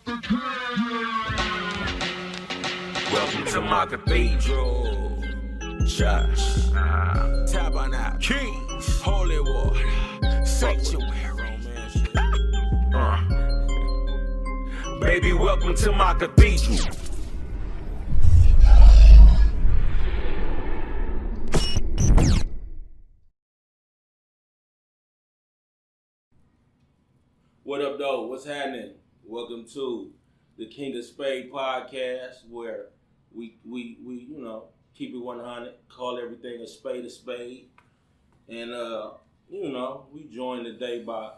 Welcome to my cathedral. Church, tabernacle, keys, holy water, sanctuary. Baby, welcome to my cathedral. What up, though? What's happening? Welcome to the King of Spade Podcast, where we keep it 100, call everything a spade. And we joined today by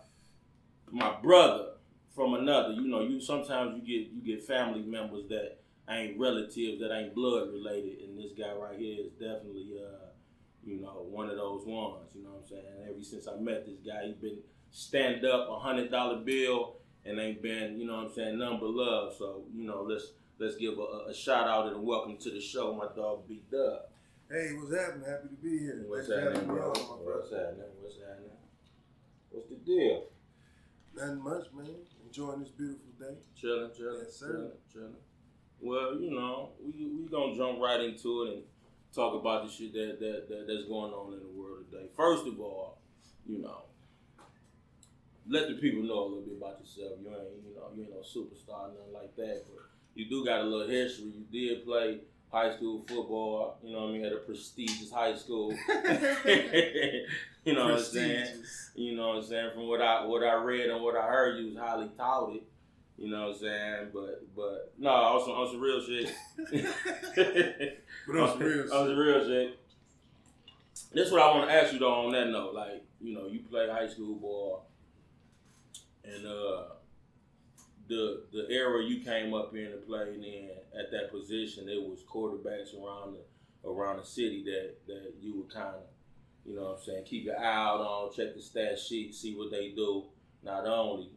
my brother from another. You sometimes you get family members that ain't relatives, that ain't blood related, and this guy right here is definitely one of those ones. You know what I'm saying? Ever since I met this guy, he's been stand up $100 bill and ain't been, nothing but love. So, let's give a shout out and a welcome to the show, my dog B Dub. Hey, what's happening? Happy to be here. What's happening, bro? What's happening? What's the deal? Nothing much, man. Enjoying this beautiful day. Chilling. Yes, sir. Chilling. Well, we gonna jump right into it and talk about the shit that's going on in the world today. First of all, let the people know a little bit about yourself. You ain't no superstar, nothing like that, but you do got a little history. You did play high school football, at a prestigious high school. You know what I'm saying? You know what I'm saying? From what I read and what I heard, you was highly touted. You know what I'm saying? But no, on some real shit. On some real shit. This is what I want to ask you though on that note. Like, you played high school ball. And the era you came up in and played in at that position, it was quarterbacks around the city that you would kind of, keep your eye out on, check the stat sheet, see what they do. Not only,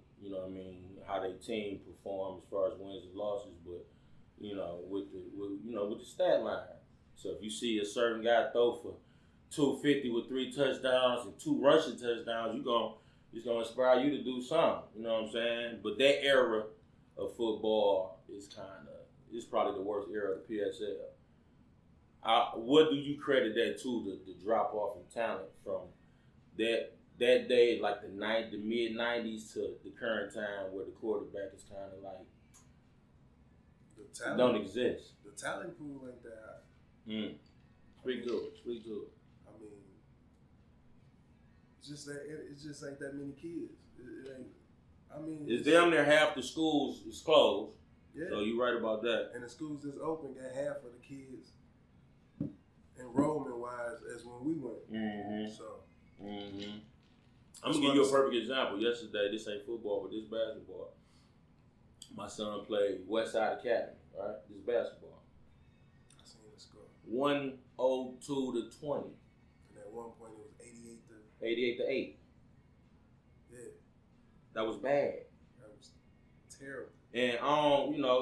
how their team perform as far as wins and losses, but with the stat line. So if you see a certain guy throw for 250 with 3 touchdowns and 2 rushing touchdowns, it's gonna inspire you to do something, you know what I'm saying? But that era of football is probably the worst era of the PSL. What do you credit that to, the drop off in talent from that day, like the mid '90s to the current time, where the quarterback is kind of like the talent don't exist. The talent pool ain't that high. Speak to it. I mean, it just ain't that many kids. It ain't. I mean, it's damn near half the schools is closed. Yeah. So you right about that. And the schools that's open got half of the kids enrollment wise as when we went. Mm-hmm. So. Mm-hmm. I'm gonna give you a perfect example. Yesterday, this ain't football, but this basketball. My son played Westside Academy, right? This basketball. I seen the score. 102 to 20. And at one point it was 88 to 8. Yeah. That was bad. That was terrible. And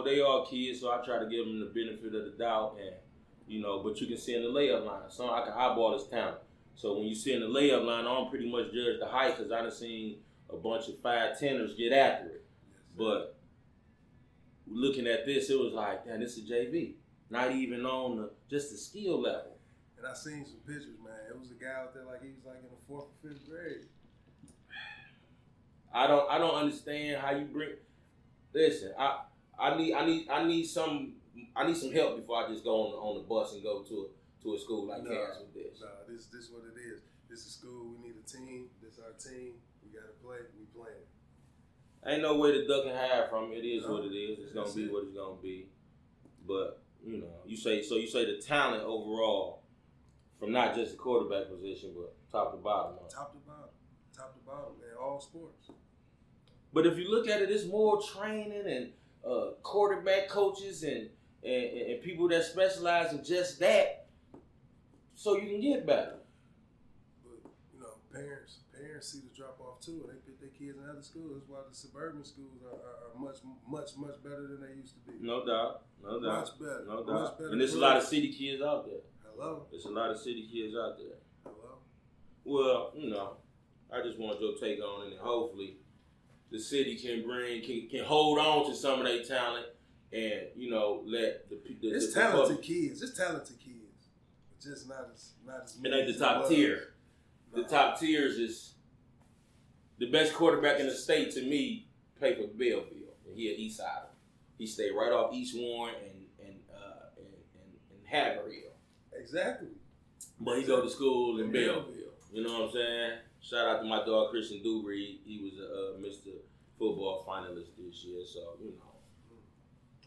they all kids, so I try to give them the benefit of the doubt, and but you can see in the layup line, so I can eyeball his talent. So when you see in the layup line, I don't pretty much judge the height, because I done seen a bunch of 5'10ers get after it. Yes, but looking at this, it was like, damn, this is JV. Not even on just the skill level. And I seen some pictures, man. It was a guy out there like he was like in the 4th or 5th grade. I don't understand how you bring. Listen, I need some help before I just go on the bus and go to a school like Cass with this. No, this what it is. This is school. We need a team. This our team. We gotta play. We playing. Ain't no way to duck and hide from it. It is what it is. It's gonna be what it's gonna be. But you say the talent overall, from not just the quarterback position, but top to bottom. Top to bottom, man. All sports. But if you look at it, it's more training and quarterback coaches and people that specialize in just that, so you can get better. But parents see the drop off too. They put their kids in other schools. That's why the suburban schools are much better than they used to be. No doubt. Much better. Much better. And there's a lot of city kids out there. Hello. There's a lot of city kids out there. Hello. Well, I just want your take on it, and hopefully the city can hold on to some of their talent and let the It's talented kids. It's talented kids, but just not as It many. ain't the as top it was. tier. Nah. The top tiers is the best quarterback in the state to me. Play for Belleville, and he an East Sider. He stayed right off East Warren and Haverhill. Exactly. But he go to school in Yeah. Belleville. You know what I'm saying? Shout out to my dog Christian Dubry. He was a Mr. Football finalist this year, so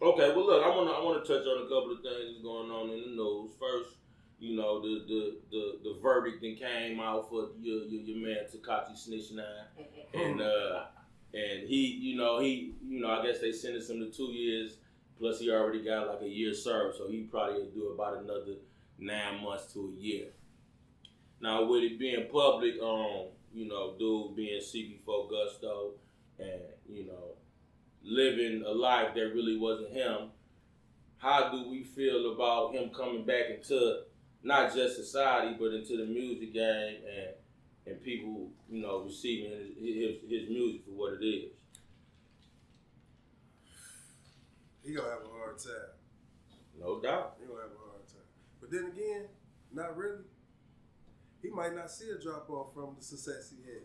Okay, well look, I want to touch on a couple of things that's going on in the news. First, the verdict that came out for your man Tekashi 69, and he I guess they sentenced him to 2 years. Plus, he already got like a year served, so he probably will do about another 9 months to a year. Now, with it being public, dude being CB4 Gusto and, living a life that really wasn't him, how do we feel about him coming back into not just society, but into the music game and people, receiving his music for what it is? He gonna have a hard time. No doubt. He gonna have a hard time. But then again, not really. He might not see a drop off from the success he had.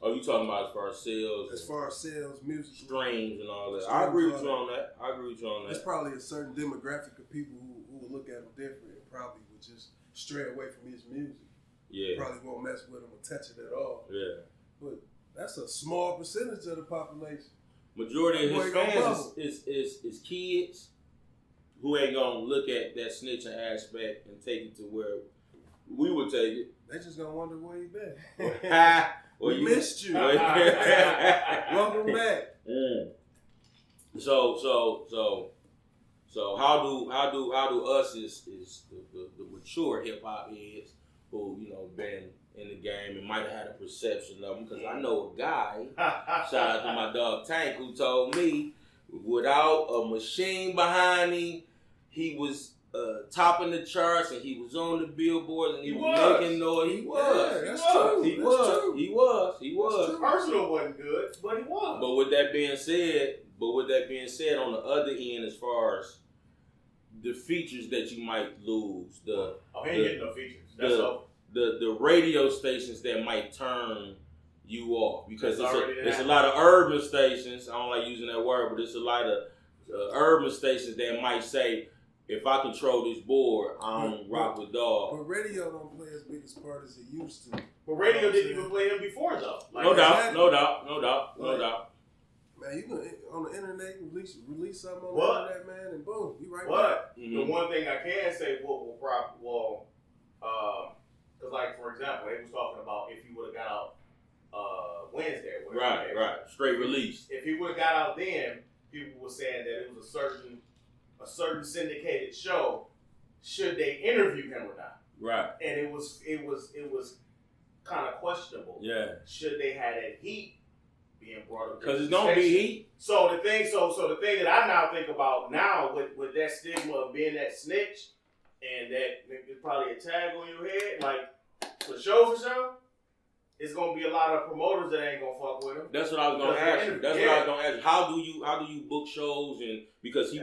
Oh, you talking about as far as sales? As far as sales, music, streams, and all that. Streams, I agree with you on that. There's probably a certain demographic of people who will look at him different and probably would just stray away from his music. Yeah. Probably won't mess with him or touch it at all. Yeah. But that's a small percentage of the population. Majority of his fans is kids who ain't gonna look at that snitching aspect and take it to where we would take it. They just gonna wonder where he been. We missed you. Welcome back. So how do us is the mature hip hop heads who been in the game and might have had a perception of him, because I know a guy, shout out to my dog Tank, who told me without a machine behind him, he was topping the charts and he was on the billboards and he was making noise. He was. Yeah, that's true. He was. Personal wasn't good, but he was. But with that being said, on the other end, as far as the features that you might lose, he ain't getting no features. That's all. The radio stations that might turn you off, because it's a lot of urban stations. I don't like using that word, but it's a lot of urban stations that might say, if I control this board, I don't rock with dog. But radio don't play as big a part as it used to. But radio didn't even play him before, though. Like, No doubt. Man, you can on the internet release something on What? the internet, man, and boom, you right back. But the one thing I can say, because like for example, they was talking about if he would have got out Wednesday, or whatever, Right, straight release. If he would have got out then, people were saying that it was a certain syndicated show. Should they interview him or not? Right. And it was kind of questionable. Yeah. Should they have that heat being brought up? Because it's gonna be heat. So the thing that I now think about now with that stigma of being that snitch, and that there's probably a tag on your head, like for sure, it's gonna be a lot of promoters that ain't gonna fuck with him. That's what I was gonna ask you. What I was gonna ask you. How do you book shows? And because he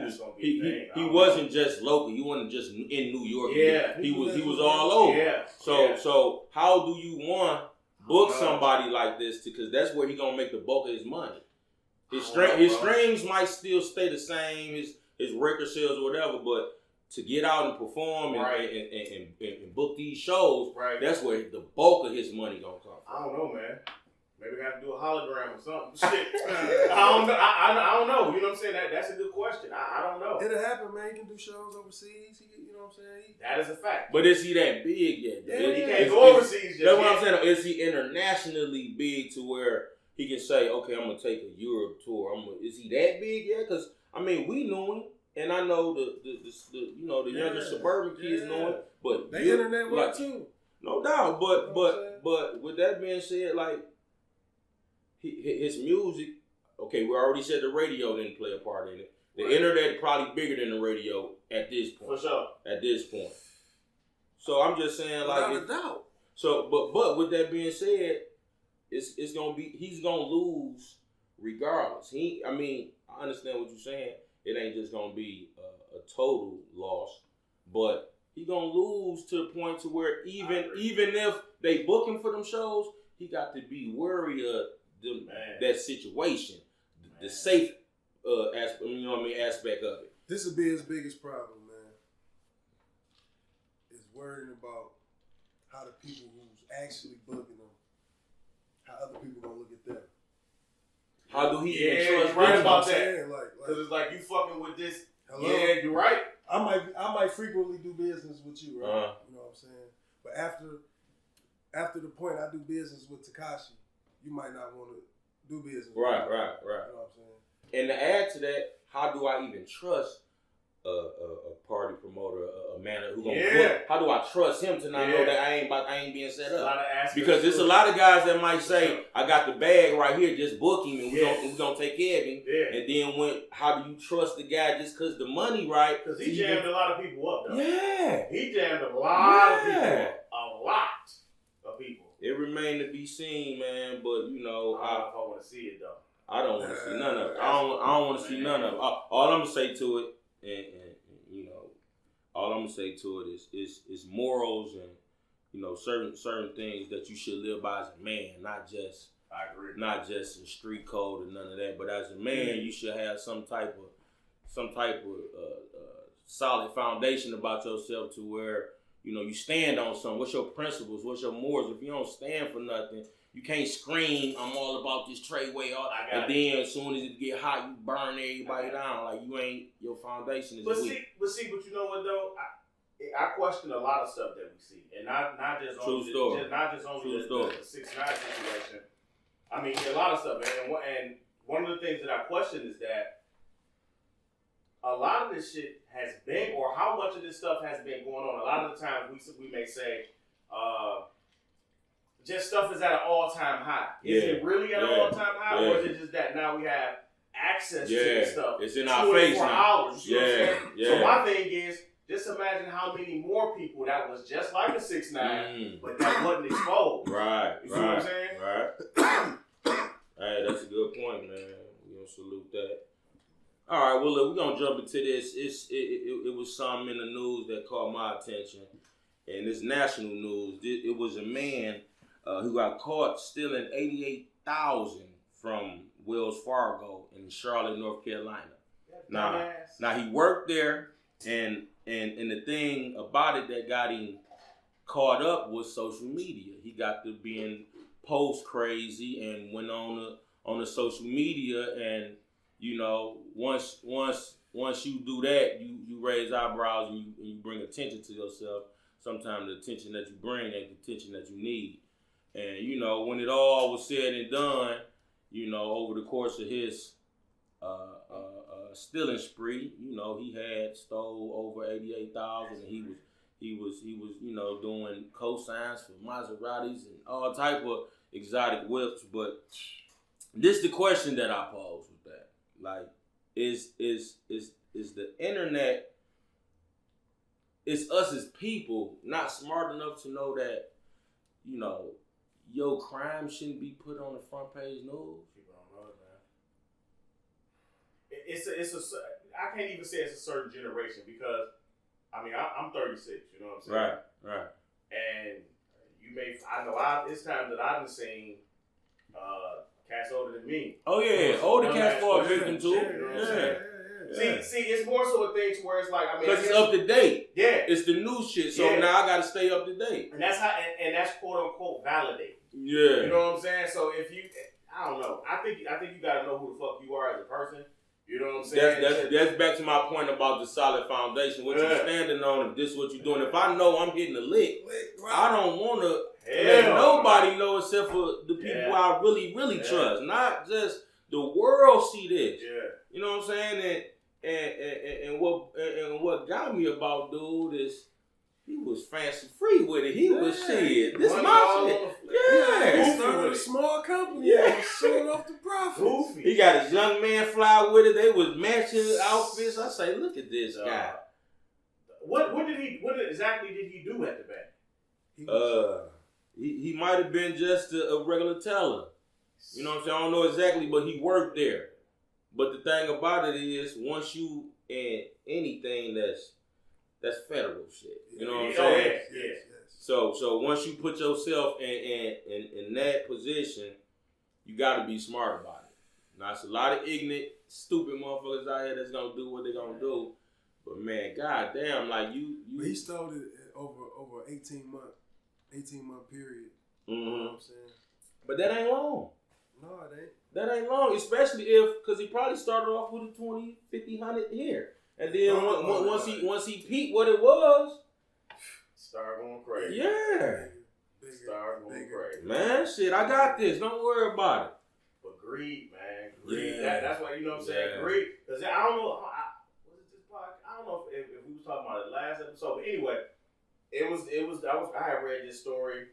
wasn't just local. He wasn't just in New York. Yeah. He was all over. Yeah. So how do you book somebody like this? Because that's where he gonna make the bulk of his money. His streams might still stay the same. His record sales or whatever, but to get out and perform and book these shows, that's where the bulk of his money gonna come from. I don't know, man. Maybe we have to do a hologram or something. Shit. I don't know. I don't know. You know what I'm saying? That's a good question. I don't know. It'll happen, man. He can do shows overseas. You know what I'm saying? That is a fact. But is he that big yet? Yeah, he can't go overseas yet. That's what I'm saying. Is he internationally big to where he can say, okay, I'm gonna take a Europe tour? Is he that big yet? Because I mean, we knew him. And I know the younger suburban kids know it, but they internet work too. No doubt. But with that being said, like his music, okay, we already said the radio didn't play a part in it. The internet probably bigger than the radio at this point. For sure. At this point. So I'm just saying, like, without a doubt. So, but with that being said, it's gonna be, he's gonna lose regardless. I understand what you're saying. It ain't just gonna be a total loss, but he gonna lose to the point to where even if they book him for them shows, he got to be wary of that situation, the safe aspect of it. This will be his biggest problem, man. Is worrying about how the people who's actually booking him, how other people gonna look at them. How do he even trust right them? about that? Because it's like you fucking with this. Hello? Yeah, you're right. I might frequently do business with you, right? Uh-huh. You know what I'm saying? But after the point I do business with Tekashi, you might not want to do business. Right. You know what I'm saying? And to add to that, how do I even trust a party promoter, a man who gonna book? How do I trust him to not know that I ain't being set up? Because there's a lot of guys that might say, I got the bag right here, just book him and we gonna take care of him. Yeah. And then how do you trust the guy just because the money right? Because he jammed a lot of people up, though. Yeah. He jammed a lot of people up. A lot of people. It remained to be seen, man, but you know, I don't know if I want to see it, though. I don't want to see none of it. I don't want to see none of it. All I'm gonna say to it, and you know, all I'm gonna say to it is morals and you know certain things that you should live by as a man, not just I agree. Not just a street code and none of that, but as a man, you should have some type of solid foundation about yourself to where you know you stand on something. What's your principles? What's your morals? If you don't stand for nothing, you can't scream, I'm all about this Treyway, and then as soon as it get hot, you burn everybody down. Like you ain't, your foundation is weak. But you know what though? I question a lot of stuff that we see, and not just True on story. not just on the 6ix9ine situation. I mean, a lot of stuff, and one of the things that I question is that a lot of this shit has been, or how much of this stuff has been going on. A lot of the times we may say, just stuff is at an all-time high. Is it really at an all-time high, or is it just that now we have access to this stuff? It's in our face now. Hours, you know what I'm saying? So my thing is, just imagine how many more people that was just like a 6ix9ine, but that wasn't exposed. Right. You see what I'm saying? Right. Hey, that's a good point, man. We gonna salute that. All right, well, look, we're gonna jump into this. It was something in the news that caught my attention, and it's national news. It was a man who got caught stealing $88,000 from Wells Fargo in Charlotte, North Carolina. Now he worked there, and the thing about it that got him caught up was social media. He got to being post crazy and went on the social media, and you know once you do that, you raise eyebrows and you bring attention to yourself. Sometimes the attention that you bring ain't the attention that you need. And, you know, when it all was said and done, you know, over the course of his stealing spree, you know, he had stole over $88,000, and he was, you know, doing cosigns for Maseratis and all type of exotic whips. But this is the question that I pose with that. Like, is the internet, is us as people not smart enough to know that, you know, your crime shouldn't be put on the front page news? People don't know it, man. I can't even say it's a certain generation because, I mean, I'm 36, you know what I'm saying? Right. And it's times that I've seen cats older than me. Oh yeah, older cats fall victim too. You know what I'm saying? See, it's more so a thing to where it's like, I mean, because it's up to date. Yeah, it's the new shit. So now I got to stay up to date. And that's how, and that's quote unquote validate. Yeah, you know what I'm saying. So if you, I don't know. I think you got to know who the fuck you are as a person. You know what I'm saying? That's back to my point about the solid foundation. What you're standing on, if this is what you're doing. If I know I'm hitting a lick, I don't want to let nobody know except for the people I really trust. Not just the world see this. Yeah. You know what I'm saying? And what got me about dude is he was fancy free with it. He was shit. This is my shit. Yeah. He started a small company. Yeah. Showing off the profits. Goofy. He got his young man fly with it. They was matching outfits. I say, look at this guy. What exactly did he do at the bank? He might have been just a regular teller. You know what I'm saying? I don't know exactly, but he worked there. But the thing about it is, once you in anything that's federal shit. You know what I'm saying? Yes. So once you put yourself in that position, you got to be smart about it. Now, it's a lot of ignorant, stupid motherfuckers out here that's gonna do what they gonna do. But man, goddamn, like you. But he stole it over 18-month period. Mm-hmm. You know what I'm saying? But that ain't long. No, it ain't. That ain't long, especially because he probably started off with a 20, 50, 100 here. And then once he peeped what it was, start going crazy. Yeah. Start going crazy. Man, shit, I got this. Don't worry about it. But greed, man. Greed. Yeah. That's why, you know what I'm saying? Yeah. Greed. Because I don't know, what is this podcast? I don't know if we was talking about it last episode, but anyway, I had read this story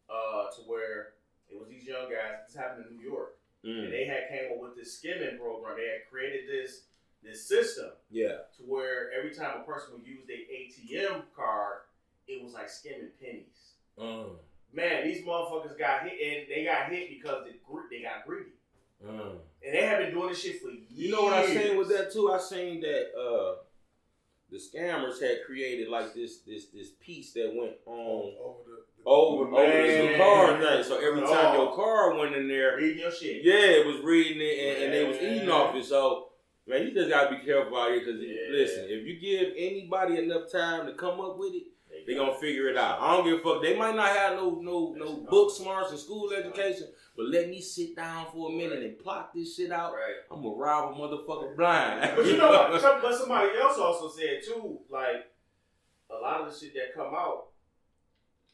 to where it was these young guys. This happened in New York. And they had came up with this skimming program. They had created this system. Yeah. To where every time a person would use their ATM card, it was like skimming pennies. Man, these motherfuckers got hit, and they got hit because they got greedy. And they have been doing this shit for years. You know what I seen with that too? I seen that the scammers had created like this piece that went on over the card thing. So every time your card went in there, reading your shit. Yeah, it was reading it and they was eating off it. So man, you just gotta be careful out here because listen, if you give anybody enough time to come up with it, they gonna figure it out. I don't give a fuck. They might not have no book smarts and school education, but let me sit down for a minute and plot this shit out. Right. I'm gonna rob a motherfucker blind. But you know what? But somebody else also said too, like a lot of the shit that come out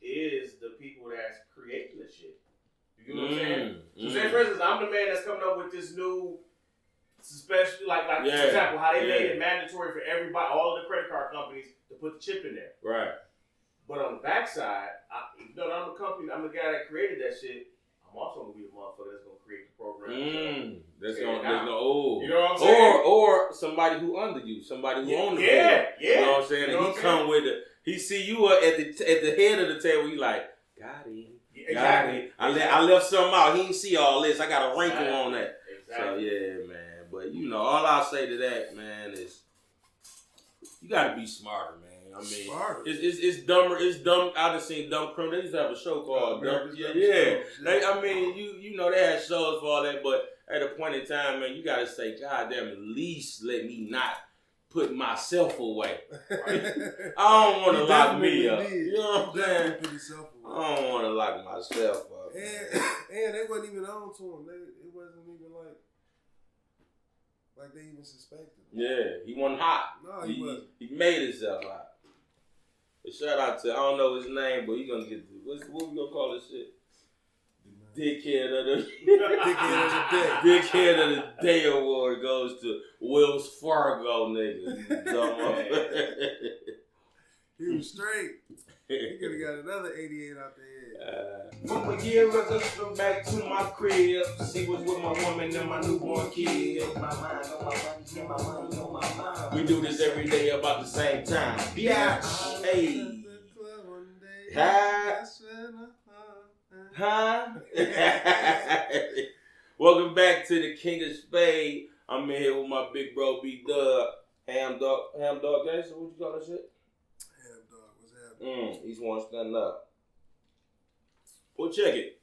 is the people that's creating the shit. You know what I'm saying? So say for instance, I'm the man that's coming up with this new special, like for example, how they made it mandatory for everybody, all of the credit card companies to put the chip in there. Right. But on the backside, even though I'm the guy that created that shit, I'm also gonna be the motherfucker that's gonna create the program. You know what I'm saying? Or somebody who under you, somebody who on the board. You know what I'm saying? And he come with it. He see you at the head of the table. He like, got him. Got him. I left something out. He didn't see all this. I got a wrinkle on that. Exactly. So yeah, man. But you know, all I'll say to that, man, is you gotta be smarter, man. I mean, it's dumber. It's dumb. I done seen dumb criminals. They used to have a show called Dumb. Yeah. I mean, you know, they had shows for all that, but at a point in time, man, you gotta say, God damn, at least let me not put myself away. Right? I don't want to lock me up. You know what I'm saying? I don't want to lock myself up. And they wasn't even on to him. It wasn't even like they even suspected him. Yeah, he wasn't hot. No, he wasn't. He made himself hot. But shout out to, I don't know his name, but he gonna get what we gonna call this shit? Dickhead of the Dickhead of the Day award goes to Wells Fargo, nigga. He was straight. He could have got another 88 out there. From a year ago, come back to my crib. See what's with my woman and my newborn kid. We do this every day about the same time. Biatch. Hey. Huh? Welcome back to the King of Spade. I'm in here with my big bro B-Dub. Ham dog gangster, what you call that shit? Ham dog, what's happening? He's one standing up. Well, check it.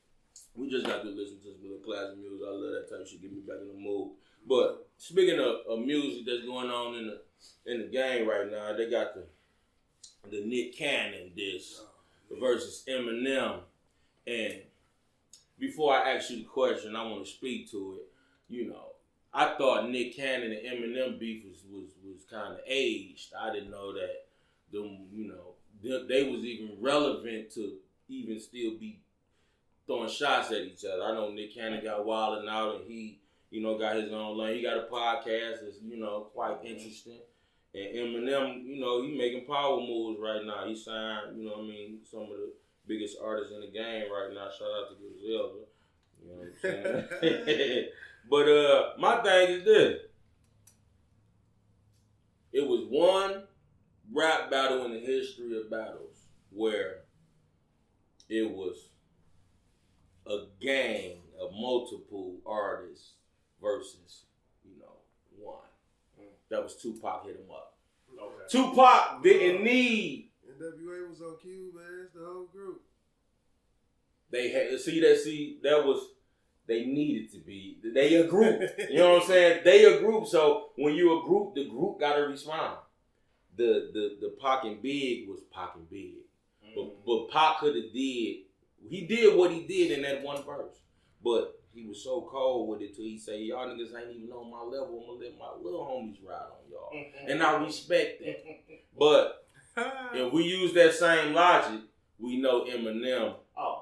We just got to listen to some little classic music. I love that type of shit. Get me back in the mood. But speaking of music that's going on in the game right now, they got the Nick Cannon diss versus Eminem. And before I ask you the question, I want to speak to it. You know, I thought Nick Cannon and Eminem beef was kind of aged. I didn't know that them, you know, they was even relevant to even still be throwing shots at each other. I know Nick Cannon got wilding out and he, you know, got his own lane. He got a podcast that's, you know, quite interesting. And Eminem, you know, he making power moves right now. He signed, you know what I mean, some of the biggest artists in the game right now. Shout out to Griselda. You know what I'm saying? But my thing is this. It was one rap battle in the history of battles where it was a gang a multiple artist versus, one. That was Tupac hit him up. Okay. Tupac didn't need. NWA was on cue, man. It's the whole group. They had they needed to be. They a group. You know what I'm saying? They a group. So when you a group, the group gotta respond. The Pac and Big was Pac and Big. But Pac could have he did what he did in that one verse. But he was so cold with it till he say, y'all niggas ain't even on my level. I'm gonna let my little homies ride on y'all. And I respect that. But if we use that same logic, we know Eminem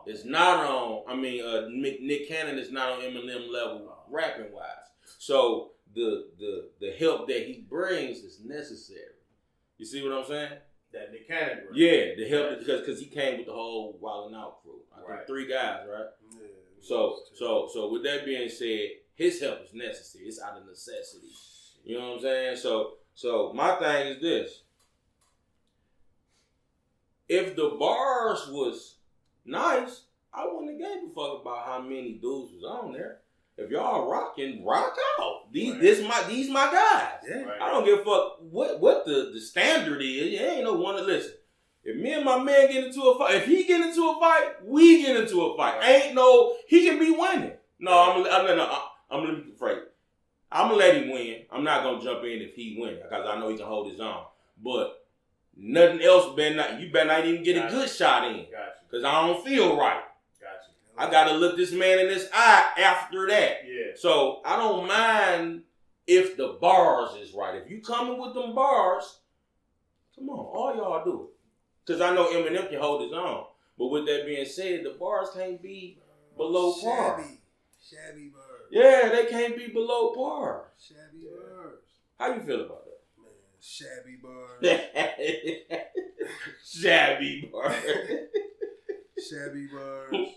is not on, Nick Cannon is not on Eminem level rapping wise. So the help that he brings is necessary. You see what I'm saying? That Nick Cannon brings. Yeah, the help because he came with the whole Wild 'N Out crew. I think 3 guys, right? Yeah. So with that being said, his help is necessary. It's out of necessity. You know what I'm saying? So my thing is this. If the bars was nice, I wouldn't have gave a fuck about how many dudes was on there. If y'all rocking, rock out. These my guys. Yeah. Right. I don't give a fuck what the standard is. There ain't no one to listen. If me and my man get into a fight, if he get into a fight, we get into a fight. Ain't no, he can be winning. No, I'm gonna be afraid. I'm gonna let him win. I'm not gonna jump in if he win because I know he can hold his own. But nothing else you better not even get a good shot in. Because I don't feel right. I gotta look this man in his eye after that. Yeah. So I don't mind if the bars is right. If you coming with them bars, come on, all y'all do it. Because I know Eminem can hold his own. But with that being said, the bars can't be below par. Shabby bars. Yeah, they can't be below par. Shabby bars. How you feel about that? Man, shabby bars. Shabby bars. Shabby bars.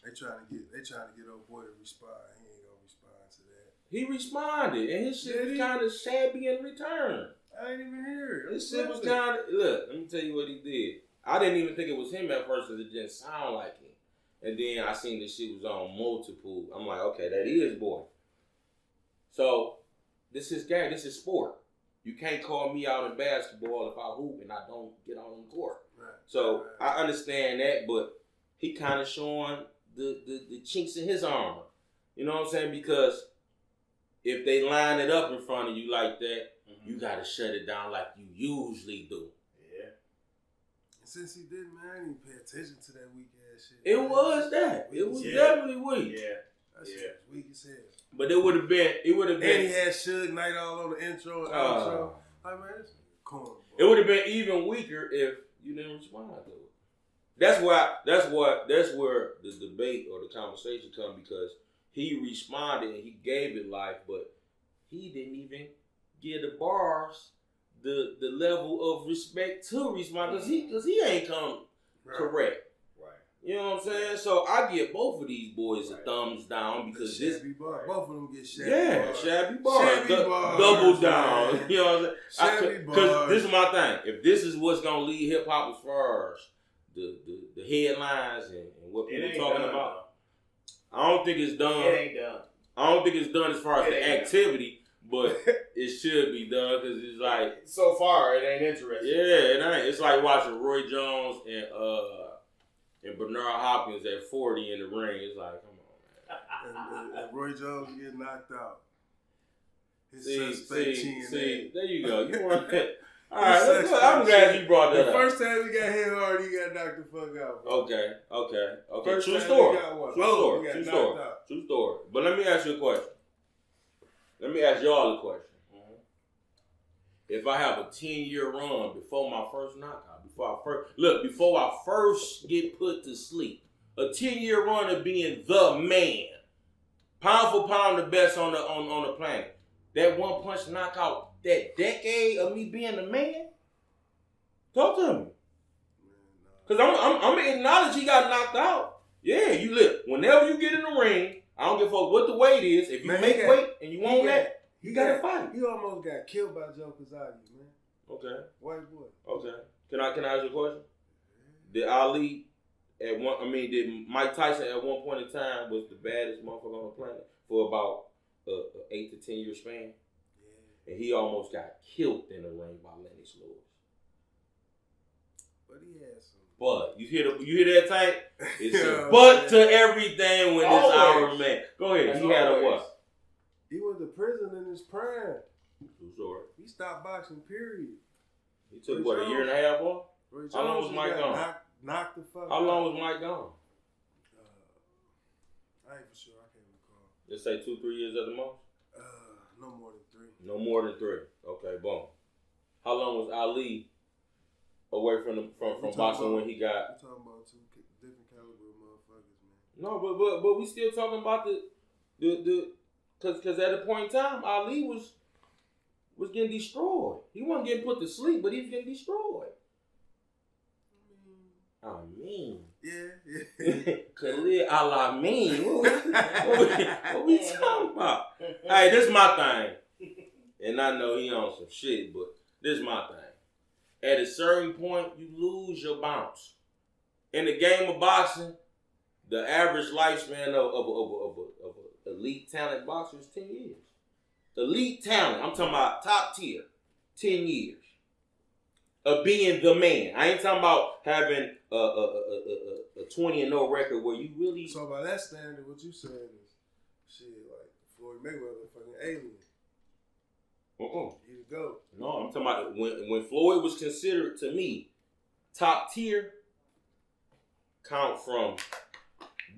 They trying to get old boy to respond. He ain't gonna respond to that. He responded, and his shit was kind of shabby in return. I ain't even hear it. His shit was kind of, look, let me tell you what he did. I didn't even think it was him at first because it didn't sound like him. And then I seen this shit was on multiple. I'm like, okay, that is boy. So, this is game. This is sport. You can't call me out in basketball if I hoop and I don't get on the court. Right. So, I understand that, but he kind of showing the chinks in his armor. You know what I'm saying? Because if they line it up in front of you like that, you got to shut it down like you usually do. Yeah. Since he didn't, man, I didn't even pay attention to that weak ass shit. It was that. It was definitely weak. Yeah. That shit was weak as hell. But it would have been. And he had Suge Knight all on the intro and outro. Like, man, this corn. It would have been even weaker if you didn't respond to it. That's where the debate or the conversation come because he responded and he gave it life, but he didn't even give the bars the level of respect to respond because he ain't come correct. Right. You know what I'm saying? So I give both of these boys a thumbs down because shabby bar. Both of them get shabby bars. Shabby bars. Shabby bars. Double down. Man. You know what I'm saying? Shabby Because bars. this is my thing. If this is what's gonna lead hip hop as far as the headlines and what people talking about, I don't think it's done. It ain't done. I don't think it's done as far as the activity, but it should be done because it's like so far it ain't interesting. Yeah, it ain't. It's like watching Roy Jones and Bernard Hopkins at 40 in the ring. It's like, come on, man. And Roy Jones get knocked out. His see, there you go. You want that? All right, I'm glad you brought that the up. First time he got hit hard, he got knocked the fuck out. Bro. Okay. First True time story. he got one. True story. But let me ask you a question. Let me ask y'all a question. If I have a 10-year run before my first knockout, before I first get put to sleep, a 10-year run of being the man, pound for pound the best on the planet, that one punch knockout, that decade of me being the man, talk to me. Because I'm going to acknowledge he got knocked out. Yeah, you live. Whenever you get in the ring, I don't give a fuck what the weight is. If you make weight and you want that, you got to fight. You almost got killed by Joe Kazagi, man. Okay. White boy. Okay. Can I ask you a question? Did Ali did Mike Tyson at one point in time was the baddest motherfucker on the planet for about 8 to 10 year span? Yeah. And he almost got killed in the ring by Lennox Lewis. But he had some. But you hear that Tank? It's Yeah, a but to everything when it's our man. Go ahead. As He had a always. what? He went to prison in his prime. True story. He stopped boxing, period. He took Roy what, a Jones. year and a half off? Roy How long Jones was Mike got gone? Knocked the fuck How out. long was Mike gone? I ain't for sure. I can't recall. Let's say 2-3 years at the most. No more than 3. No more than 3. Okay, boom. How long was Ali away from boxing when he got? We're talking about 2 different caliber of motherfuckers, man. No, but we still talking about the because at a point in time Ali was getting destroyed. He wasn't getting put to sleep, but he was getting destroyed. I mean. Yeah. Khalil Alamin. What we talking about? Hey, this is my thing. And I know he on some shit, but this is my thing. At a certain point, you lose your bounce. In the game of boxing, the average lifespan of a elite talent boxer is 10 years. Elite talent, I'm talking about top tier, 10 years. Of being the man. I ain't talking about having a 20-0 record where you really. So by that standard, what you saying is shit like Floyd Mayweather, fucking alien. He the GOAT. No, I'm talking about when Floyd was considered to me top tier. Count from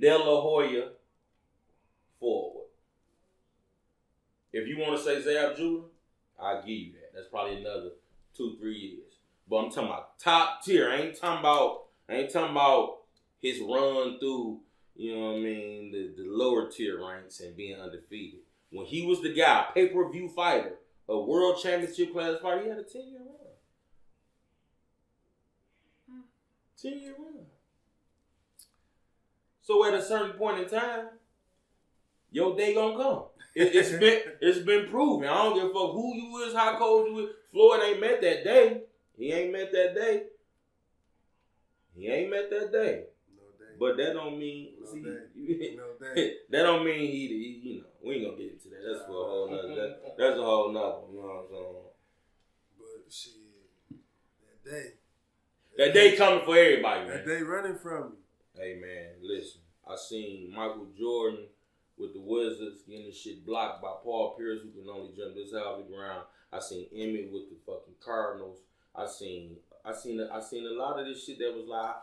De La Hoya forward. If you want to say Zab Judah, I'll give you that. That's probably another 2-3 years. But I'm talking about top tier. I ain't talking about his run through, you know what I mean, the lower tier ranks and being undefeated. When he was the guy, pay-per-view fighter, a world championship class fighter, he had a 10-year run. 10-year run. So at a certain point in time, your day gonna come. It's been proven. I don't give a fuck who you is, how cold you is. Floyd ain't met that day. He ain't met that day. No day. But that don't mean No day. that don't mean he you know, we ain't gonna get into that. That's for a whole nother that's a whole nother, you know what I'm saying? But shit, that day. That day coming for everybody, man. That day running from me. Hey man, listen. I seen Michael Jordan with the Wizards getting the shit blocked by Paul Pierce, who can only jump this high off the ground. I seen Emmett with the fucking Cardinals. I seen a lot of this shit that was like,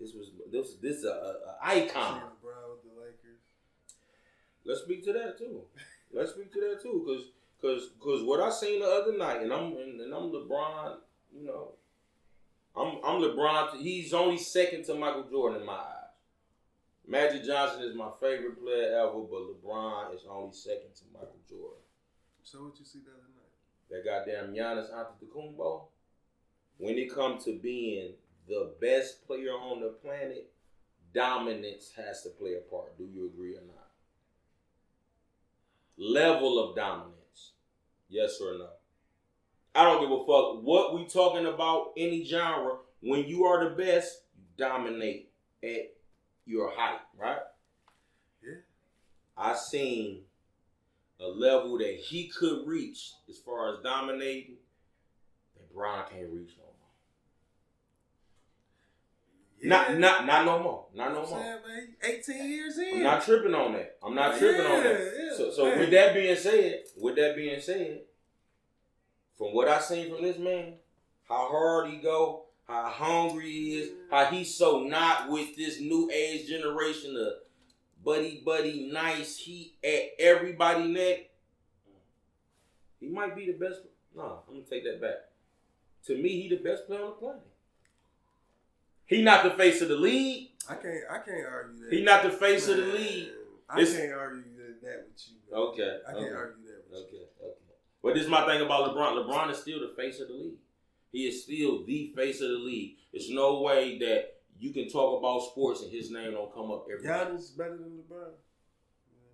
this a icon. Seeing LeBron with the Lakers. Let's speak to that too, cause what I seen the other night, and I'm LeBron, you know, I'm LeBron. He's only second to Michael Jordan in my eyes. Magic Johnson is my favorite player ever, but LeBron is only second to Michael Jordan. So what you see the other night? That goddamn Giannis Antetokounmpo, when it comes to being the best player on the planet, dominance has to play a part. Do you agree or not? Level of dominance, yes or no? I don't give a fuck what we talking about, any genre. When you are the best, you dominate at your height, right? Yeah. I seen a level that he could reach as far as dominating that Bron can't reach no more. Yeah. Not no more. Not no more. Man, 18 years in. I'm not tripping on that. I'm not tripping on that. Yeah, So man. with that being said, from what I seen from this man, how hard he go, how hungry he is, how he's so not with this new age generation of buddy, nice, he at everybody neck. He might be the best. No, I'm gonna take that back. To me, he the best player on the planet. He not the face of the league. I can't argue that. He not the face of the league. I can't argue that with you. Bro. Okay. I can't argue that with you. Okay. But this is my thing about LeBron. LeBron is still the face of the league. He is still the face of the league. There's no way that you can talk about sports and his name don't come up every day. Giannis better than LeBron.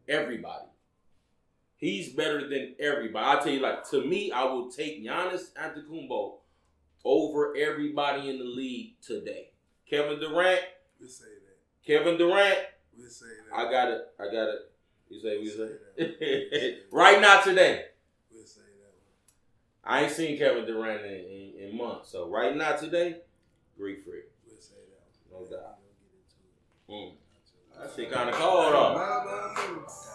Everybody. He's better than everybody. I tell you, like, to me, I will take Giannis Antetokounmpo over everybody in the league today. Kevin Durant, We'll say that. Kevin Durant. We'll say that. I got it. You say we We'll say that. right now today. We'll say that one. I ain't seen Kevin Durant in months. So right now today, Greek Freak. We'll say that No one. doubt. We'll get into it. That shit kind of cold though.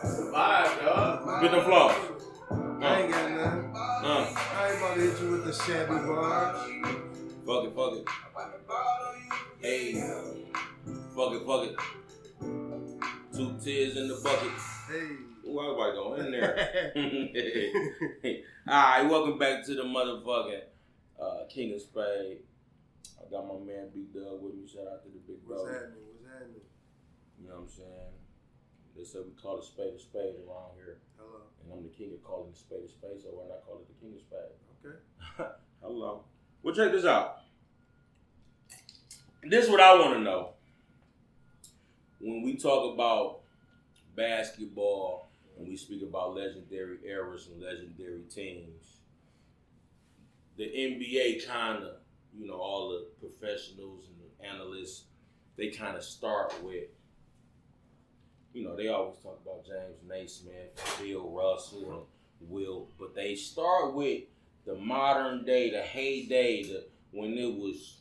That's the vibe, dog. Get the flow. I ain't got nothing. I ain't about to hit you with the shabby bars. Fuck it. Hey. Fuck it. 2 tears in the bucket. Hey. Ooh, everybody go in there. Alright, welcome back to the motherfucking King of Spade. I got my man B Dub with me. Shout out to the big What's brother. happening? You know what I'm saying? They said we call a spade around here. Hello. And I'm the king of calling a spade, so why not call it the king of spade? Okay. Hello. Well, check this out. This is what I want to know. When we talk about basketball and we speak about legendary eras and legendary teams, the NBA kind of, all the professionals and the analysts, they kind of start with, they always talk about James Naismith, Bill Russell, and Wilt, but they start with the modern day, the heyday, when it was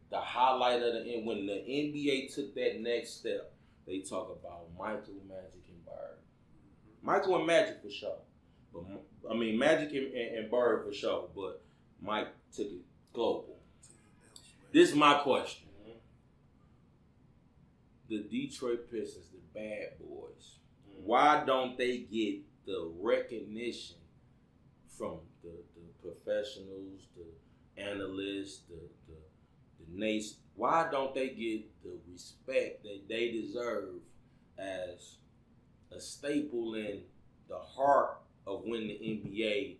the highlight of the end, when the NBA took that next step. They talk about Michael, Magic, and Bird. Michael and Magic for sure, but Magic and Bird for sure, but Mike took it global. This is my question. The Detroit Pistons, the bad boys, why don't they get the recognition from the professionals, the analysts, the nays? Why don't they get the respect that they deserve as a staple in the heart of when the NBA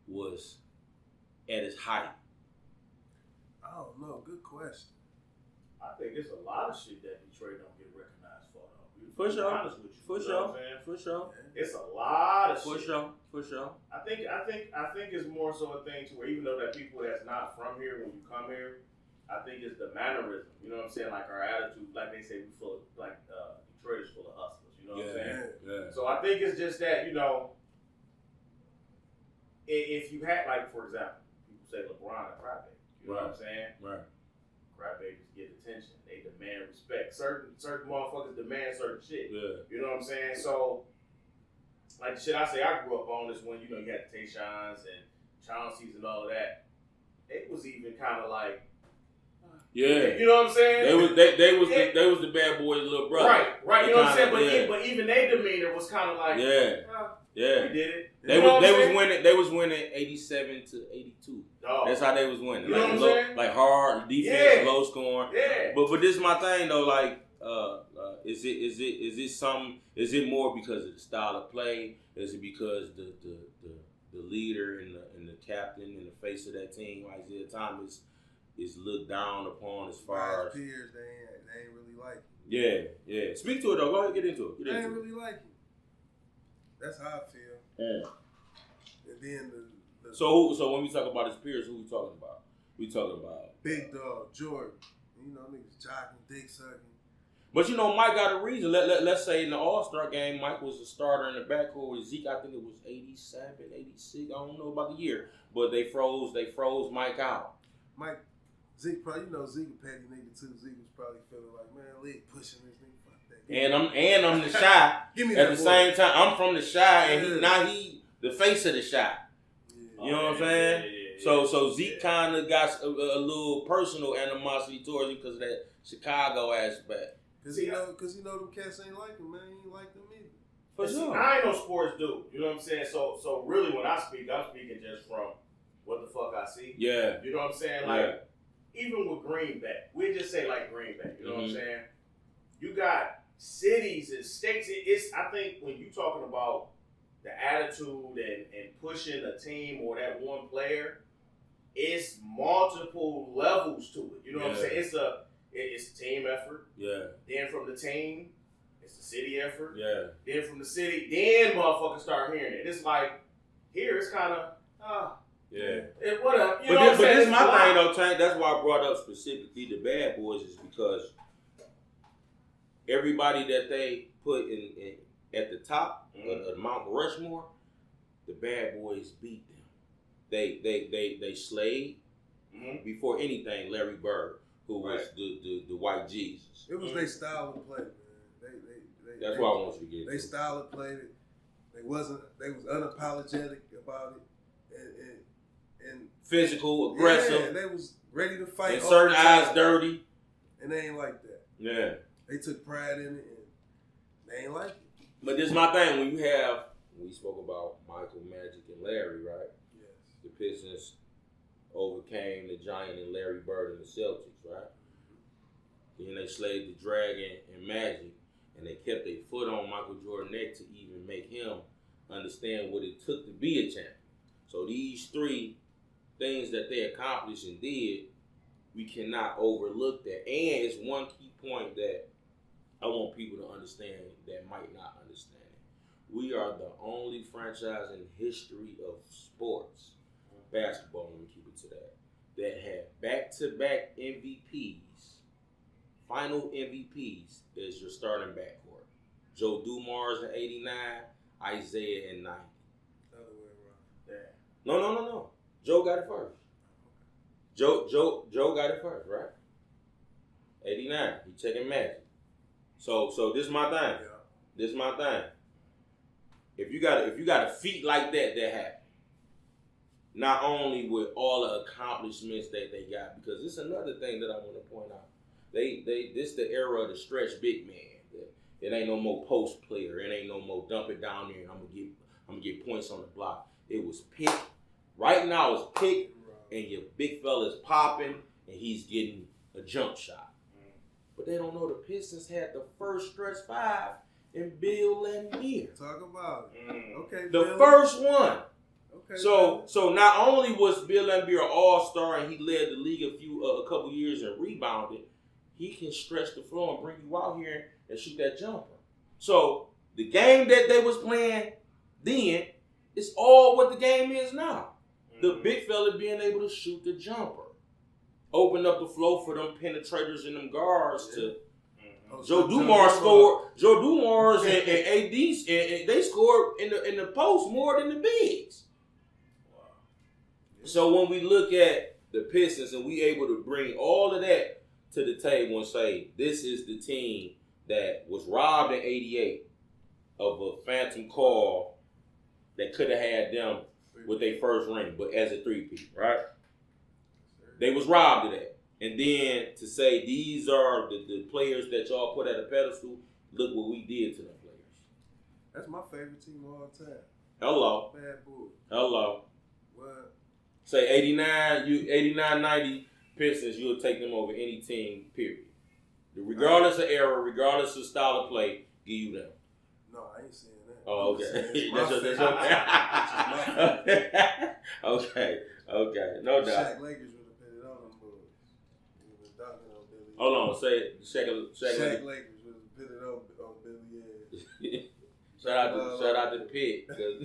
was at its height? I don't know. Good question. I think it's a lot of shit that Detroit don't get recognized for, though. For To be sure. honest with you, For you know what I'm saying? For sure. It's a lot of For shit. sure. I think it's more so a thing to where even though that people that's not from here, when you come here, I think it's the mannerism. You know what I'm saying? Like our attitude, like they say, we full of Detroit is full of hustlers. You know what I'm saying? Yeah. So I think it's just that if you had for example, people say LeBron a crybaby. You know what I'm saying? Right. Crybabies get attention. They demand respect. Certain motherfuckers demand certain shit. Yeah. You know what I'm saying? So, like the shit I say I grew up on is when, you had the Tayshons and Chauncey's and all of that. It was even kind of like, Yeah. you know what I'm saying? They was the bad boys' little brother. Right. You know what I'm saying? But even their demeanor was kind of like, we did it. They was winning 87 to 82. Dog. That's how they was winning. You know what I'm saying? Like hard defense, low scoring. Yeah. But this is my thing though. Like, is it something? Is it more because of the style of play? Is it because the leader and the captain and the face of that team, Isaiah Thomas, is looked down upon as far as peers? They ain't really like him. Yeah. Speak to it though. Go ahead, get into it. They ain't really like him. That's how I feel. Yeah. And then So when we talk about his peers, who we talking about? We talking about Big Dog, Jordan. Niggas jocking, dick sucking. But Mike got a reason. Let's say in the All-Star game, Mike was a starter in the backcourt with Zeke. I think it was 87, 86. I don't know about the year. But they froze Mike out. Zeke probably, Zeke a petty nigga too. Zeke was probably feeling like, man, leg pushing this nigga. Fuck that. And I'm the shy. Give me At that the boy. same time, I'm from the shy, and Yeah. he the face of the shy. Yeah. You know what I'm saying? So Zeke kind of got a little personal animosity towards him because of that Chicago aspect. Cause them cats ain't like him, man. He ain't like them either. For See, sure. I ain't no sports dude. You know what I'm saying? So really, when I speak, I'm speaking just from what the fuck I see. Yeah. You know what I'm saying? Like, even with Green Bay, we just say like Green Bay. You know what I'm saying? You got cities and states. I think when you talking about the attitude and pushing a team or that one player, it's multiple levels to it. You know what I'm saying? It's a team effort. Yeah. Then from the team, it's the city effort. Yeah. Then from the city, then motherfuckers start hearing it. It's like, here it's kind of, Yeah. What up? You But know what I'm saying? this is It's my a lot. thing though, Tank. That's why I brought up specifically the bad boys is because everybody that they put in at the top of Mount Rushmore, the Bad Boys beat them. They slayed before anything Larry Bird, who was the white Jesus. It was their style of play, man. That's why I want you to get. They style of play. They was unapologetic about it and physical, aggressive. Yeah, they was ready to fight. And certain eyes dirty. And they ain't like that. Yeah. They took pride in it and they ain't like it. But this is my thing. When we spoke about Michael, Magic, and Larry, right? Yes. The Pistons overcame the Giant and Larry Bird and the Celtics, right? Then they slayed the Dragon and Magic, and they kept their foot on Michael Jordan's neck to even make him understand what it took to be a champion. So these three things that they accomplished and did, we cannot overlook that. And it's one key point that I want people to understand that might not understand it. We are the only franchise in history of sports, basketball, let me keep it to that have back-to-back MVPs, final MVPs as your starting backcourt. Joe Dumars in 89, Isaiah in 90. Other way around. Yeah. No. Joe got it first. Joe got it first, right? 89. He checking Magic. So this is my thing. Yeah. This is my thing. If you got a feat like that happened, not only with all the accomplishments that they got, because this is another thing that I want to point out. This the era of the stretch big man. It ain't no more post player. It ain't no more dump it down there and I'm gonna get points on the block. It was pick. Right now it's pick and your big fella's popping and he's getting a jump shot. But they don't know the Pistons had the first stretch five in Bill Laimbeer. Talk about it. Okay, The Bill. first one. Okay. So not only was Bill Laimbeer an all-star and he led the league a couple years and rebounded, he can stretch the floor and bring you out here and shoot that jumper. So the game that they was playing then is all what the game is now. The big fella being able to shoot the jumper. Open up the floor for them penetrators and them guards to Joe Dumars scored. Joe Dumars and AD and they scored in the post more than the bigs. Wow. So when we look at the Pistons and we able to bring all of that to the table and say this is the team that was robbed in '88 of a phantom call that could have had them with their first ring, but as a three-peat, right? They was robbed of that. And then to say these are the players that y'all put at a pedestal, look what we did to them players. That's my favorite team of all time. Hello. Bad Boy. Hello. What? Say 89, 90 Pistons, you'll take them over any team, period. Regardless of era, regardless of style of play, give you them. No, I ain't saying that. Oh, okay. Okay. No doubt. Shaq Lakers would have put it on them boys. He was dunking on Billy. Hold on, say Shaq Lakers would have put it on Billy Ed. Shout out to the Pit, because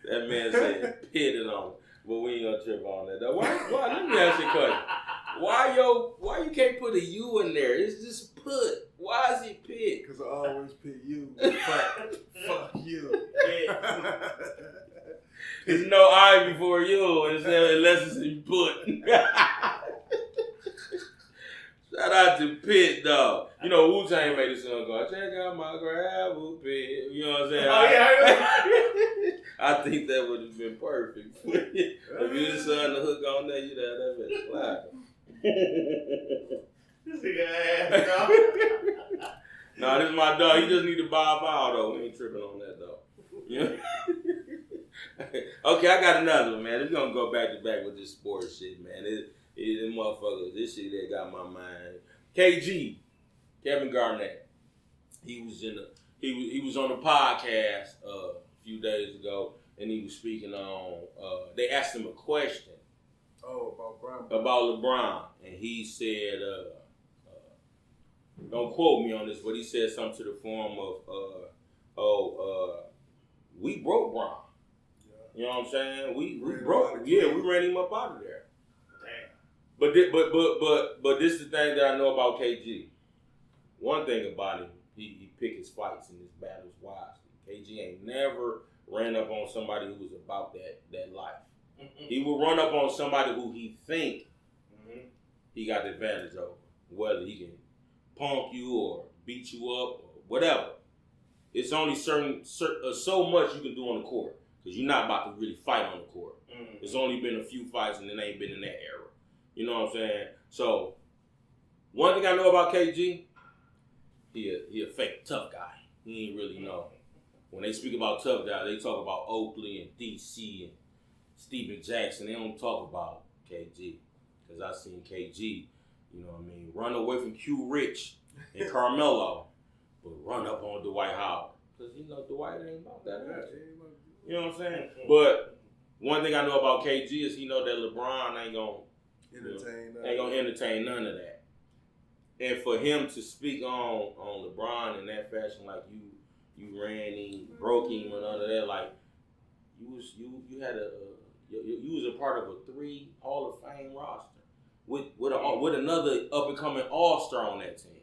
that man said pitted on him. But we ain't gonna trip on that though. Why? Let me ask you a question. Why you can't put a U in there? It's just put. Why is it pit? Because I always pick you. Fuck you. There's no I before you, unless it's in put. Shout out to Pit, though. You know, Wu-Tang made this song go, check out my gravel pit. You know what I'm saying? Oh, yeah. I think that would have been perfect. If you just had the hook on there, you'd have that bitch slide. This nigga ass, dog. Nah, this is my dog. He just need to bob out, though. We ain't tripping on that, though. Yeah. Okay, I got another one, man. We're going to go back to back with this sports shit, man. Them motherfuckers, this shit that got my mind. KG, Kevin Garnett. He was on the podcast a few days ago, and he was speaking on. They asked him a question. About LeBron, and he said, don't quote me on this, but he said something to the form of, we broke Bron. You know what I'm saying? We broke. Yeah, we ran him up out of there. Damn. But this is the thing that I know about KG. one thing about him, he pick his fights and his battles wisely. KG ain't never ran up on somebody who was about that life. He will run up on somebody who he think he got the advantage over, whether he can punk you or beat you up or whatever. It's only so much you can do on the court because you're not about to really fight on the court. It's only been a few fights and it ain't been in that era. You know what I'm saying? So one thing I know about KG, he a fake tough guy. He ain't really know. When they speak about tough guys, they talk about Oakley and DC and Steven Jackson. They don't talk about KG. Because I seen KG, you know what I mean, run away from Q Rich and Carmelo, but run up on Dwight Howard. Because, you know, Dwight ain't about that. You know what I'm saying? But one thing I know about KG is he know that LeBron ain't gonna entertain none of that. And for him to speak on LeBron in that fashion, like you ran him, broke him, and none of that, like you was a part of a 3 Hall of Fame roster with another up and coming All-Star on that team.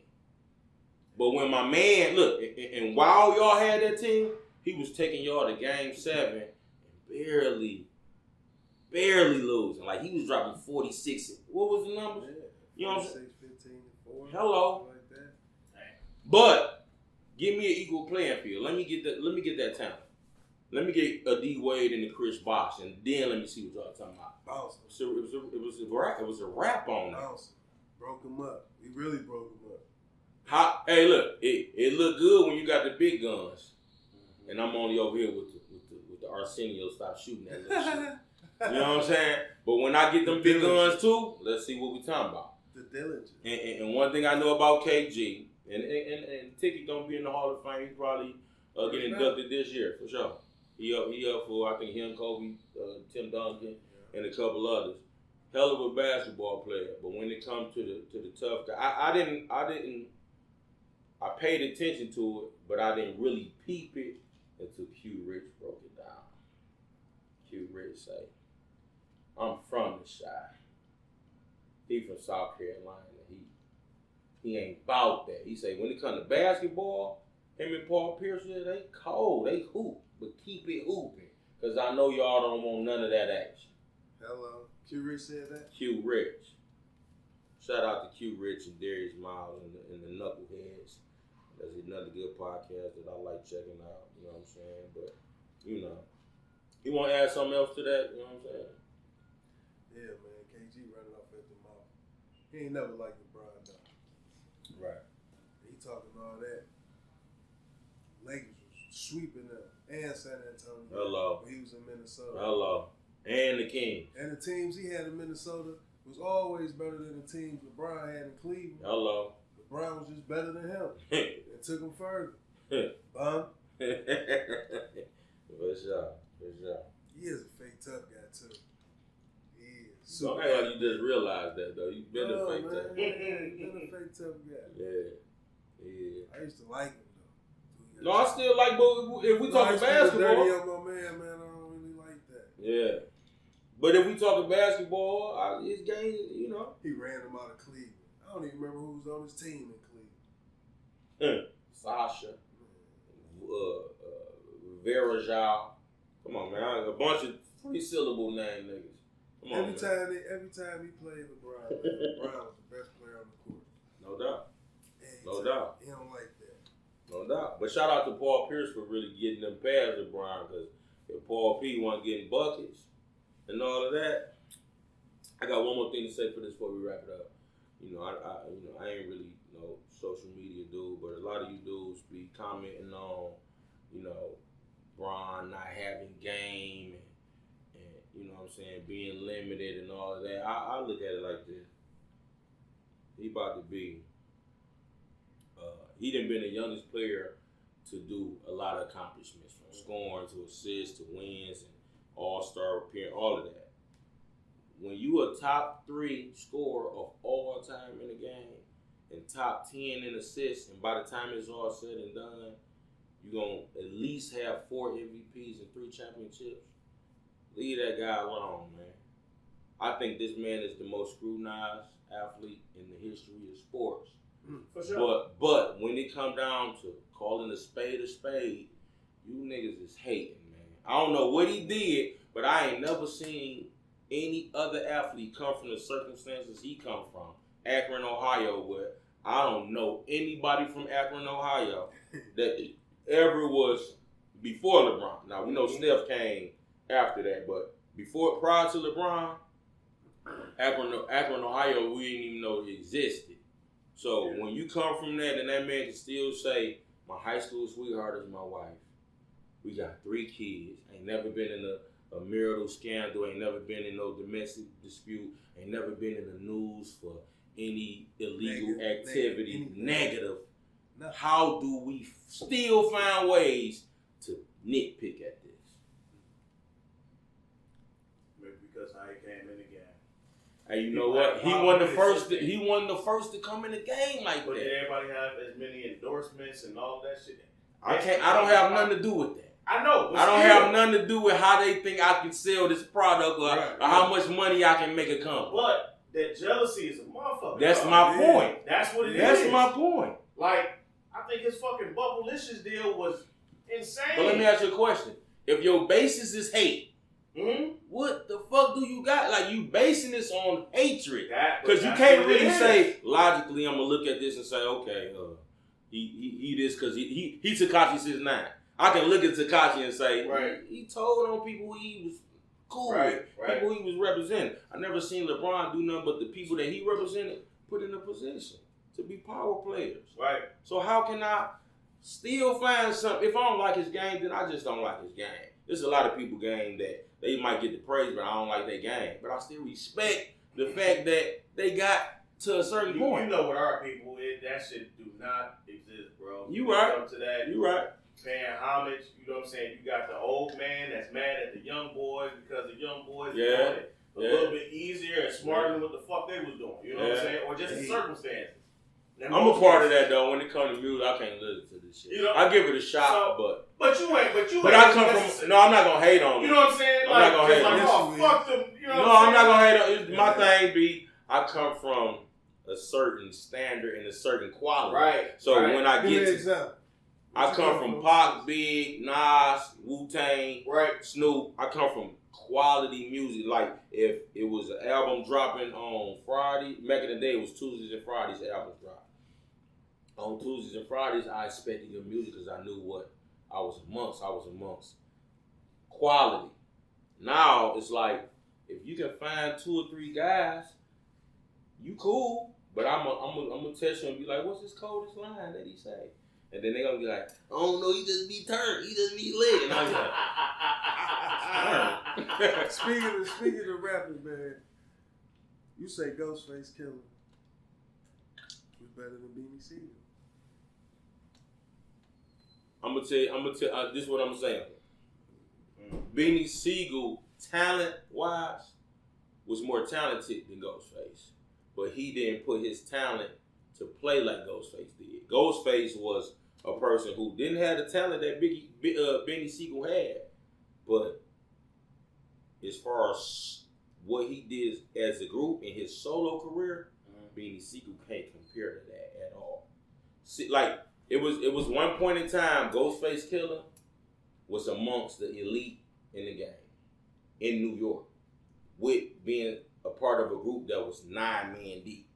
But when my man look, and while y'all had that team, he was taking y'all to Game 7 and barely losing. Like he was dropping 46. What was the number? Yeah, you know what I'm saying? 15, 4. Hello. Like that. But give me an equal playing field. Let me get that talent. Let me get a D Wade and a Chris Bosh, and then let me see what y'all talking about. Bouncing. So it was a rap on that. Bouncing. Broke him up. He really broke him up. Hey, look, it looked good when you got the big guns, and I'm only over here with the Arsenio. Stop shooting that little shit. You know what I'm saying? But when I get them big guns too, let's see what we talking about. The diligence. And one thing I know about KG, and Tiki don't be in the Hall of Fame. He probably get inducted this year for sure. He up for, I think, him, Kobe, Tim Duncan, and a couple others. Hell of a basketball player, but when it comes to the tough guy, I paid attention to it, but I didn't really peep it until Q Rich broke it down. Q Rich say, "I'm from the Chi. He from South Carolina. He ain't about that." He say, when it comes to basketball, him and Paul Pierce, they cold, they hoop, but keep it hooping, because I know y'all don't want none of that action. Hello. Q Rich said that? Q Rich. Shout out to Q Rich and Darius Miles and the Knuckleheads. That's another good podcast that I like checking out, you know what I'm saying? But, you know, you want to add something else to that, you know what I'm saying? Yeah, man. KG running off at the mouth. He ain't never liked LeBron, though. Right. He talking all that. Lakers was sweeping them. And San Antonio. Hello. When he was in Minnesota. Hello. And the Kings. And the teams he had in Minnesota was always better than the teams LeBron had in Cleveland. Hello. LeBron was just better than him. It took him further. Bum. For sure. He is a fake tough guy, too. He is. Don't act like you just realized that, though. You've been a fake man. tough. He's been a fake tough guy. Yeah. I used to like him, though. No, I still like, but if we talking dirty basketball. on my man, I don't really like that. Yeah. But if we talking basketball, his game, you know. He ran him out of Cleveland. I don't even remember who was on his team in Cleveland. Sasha. Vera Zhao. Come on, man. A bunch of 3-syllable name niggas. Come on, every time he played LeBron, LeBron was the best player on the court. No doubt. No doubt. He don't like that. No doubt. But shout out to Paul Pierce for really getting them past LeBron, because if Paul P wasn't getting buckets and all of that, I got one more thing to say for this before we wrap it up. You know, I ain't really social media dude, but a lot of you dudes be commenting on, Bron not having game and you know what I'm saying, being limited and all of that. I look at it like this. He about to be, he done been the youngest player to do a lot of accomplishments, from scoring to assists to wins and all-star appearance, all of that. When you a top 3 scorer of all time in the game and top 10 in assists, and by the time it's all said and done, you're going to at least have 4 MVPs and 3 championships. Leave that guy alone, man. I think this man is the most scrutinized athlete in the history of sports. For sure. But when it come down to calling a spade, you niggas is hating, man. I don't know what he did, but I ain't never seen any other athlete come from the circumstances he come from. Akron, Ohio, where I don't know anybody from Akron, Ohio that ever was before LeBron. Now we know Steph came after that, but prior to LeBron, Akron, Ohio, we didn't even know it existed. So when you come from that and that man can still say, my high school sweetheart is my wife. We got 3 kids. Ain't never been in a marital scandal. Ain't never been in no domestic dispute. Ain't never been in the news for any illegal activity. Negative. No. How do we still find ways to nitpick at this? Maybe because how he came in the game. Hey, you know what? He won the first. He won the first to come in the game like that. But did everybody have as many endorsements and all that shit? I don't have nothing to do with that. I know. I don't have nothing to do with how they think I can sell this product or how much money I can make a company. But that jealousy is a motherfucker. That's my point. That's what it is. That's my point. Like, I think his fucking Bubblicious deal was insane. But let me ask you a question. If your basis is hate, what the fuck do you got? Like, you basing this on hatred. Because you can't really say, logically, I'm going to look at this and say, okay, he this because he Tekashi 6ix9ine. I can look at Tekashi and say, he told on people he was cool with, people he was representing. I never seen LeBron do nothing but the people that he represented put in a position to be power players. Right. So how can I still find something? If I don't like his game, then I just don't like his game. There's a lot of people game that they might get the praise, but I don't like their game. But I still respect the fact that they got to a certain point. You know what our people is, that shit do not exist, bro. You right. Come to that. You right. Paying homage, you know what I'm saying? You got the old man that's mad at the young boys because the young boys doing it a little bit easier and smarter than what the fuck they was doing. You know what I'm saying? Or just the circumstances. I'm a part of that though. When it comes to music, I can't listen to this shit. You know, I give it a shot, but I come from. No, I'm not gonna hate on it. You know what I'm saying? I'm not gonna hate on it. Oh, fuck them. You know no, I'm not gonna hate on it. My thing be, I come from a certain standard and a certain quality. Right. So when I get to, I come from Pac, Big, Nas, Wu-Tang, Snoop. I come from quality music. Like, if it was an album dropping on Friday, back in the day, it was Tuesdays and Fridays albums dropped. On Tuesdays and Fridays, I expected good music because I knew what I was amongst. Quality. Now, it's like, if you can find 2 or 3 guys, you cool. But I'm gonna test you and be like, what's his coldest line that he say? And then they're going to be like, I don't know, he just be turned. He just be lit. And I'm like, Speaking of rappers, man, you say Ghostface Killer was better than Beanie Siegel. I'm going to tell you, this is what I'm saying. Beanie Siegel, talent-wise, was more talented than Ghostface. But he didn't put his talent to play like Ghostface did. Ghostface was a person who didn't have the talent that Beanie Siegel had. But as far as what he did as a group in his solo career, Beanie Siegel can't compare to that at all. See, like, it was one point in time, Ghostface Killer was amongst the elite in the game in New York, with being a part of a group that was 9 men deep.